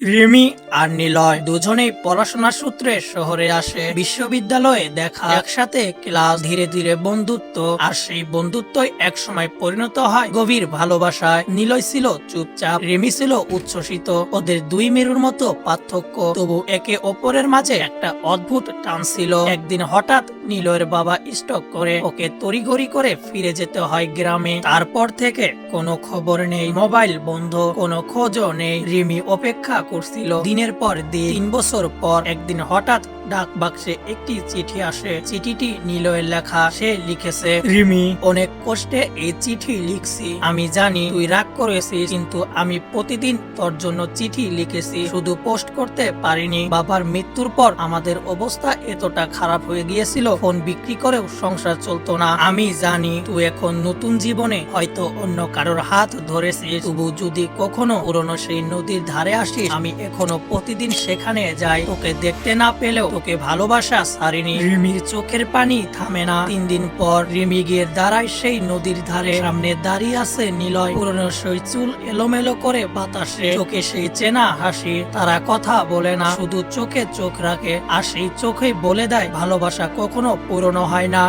রিমি আর নিলয় দুজনেই পড়াশোনার সূত্রে শহরে আসে। বিশ্ববিদ্যালয়ে দেখা, একসাথে ক্লাস, ধীরে ধীরে বন্ধুত্ব, আর সেই বন্ধুত্বই একসময় পরিণত হয় গভীর ভালোবাসায়। নিলয় ছিল চুপচাপ, রিমি ছিল উচ্ছ্বসিত। ওদের দুই মেরুর মতো পার্থক্য, তবু একে অপরের মাঝে একটা অদ্ভুত টান ছিল। একদিন হঠাৎ নিলয়ের বাবা স্ট্রোক করে, ওকে তড়িঘড়ি করে ফিরে যেতে হয় গ্রামে। তারপর থেকে কোনো খবর নেই, মোবাইল বন্ধ, কোনো খোঁজও নেই। রিমি অপেক্ষা করছিল দিনের পর দিন। 3 বছর পর একদিন হঠাৎ ডাক বাক্সে একটি চিঠি আসে। চিঠিটি নিলয়ের লেখা। সে লিখেছে, রিমি, অনেক কষ্টে এই চিঠি লিখছি। আমি জানি তুই রাগ করেছিস, কিন্তু আমি প্রতিদিন তোর জন্য চিঠি লিখেছি, শুধু পোস্ট করতে পারিনি। বাবার মৃত্যুর পর আমাদের অবস্থা এতটা খারাপ হয়ে গিয়েছিল, ফোন বিক্রি করেও সংসার চলতো না। আমি জানি তুই এখন নতুন জীবনে হয়তো অন্য কারোর হাত ধরেছিস, তবু যদি কখনো পুরনো সেই নদীর ধারে আসিস, আমি এখনো প্রতিদিন সেখানে যাই। তোকে দেখতে না পেলেও তোকে ভালোবাসা ছাড়িনি। রিমির চোখের পানি থামে না। 3 দিন পর রিমি গিয়ে দাঁড়ায় সেই নদীর ধারে। সামনে দাঁড়িয়ে আছে নিলয়, পুরনো সেই চুল এলোমেলো করে বাতাসে, চোখে সেই চেনা হাসি। তারা কথা বলে না, শুধু চোখে চোখ রাখে, আর সেই চোখেই বলে দেয় ভালোবাসা কখনো পুরনো হয় না।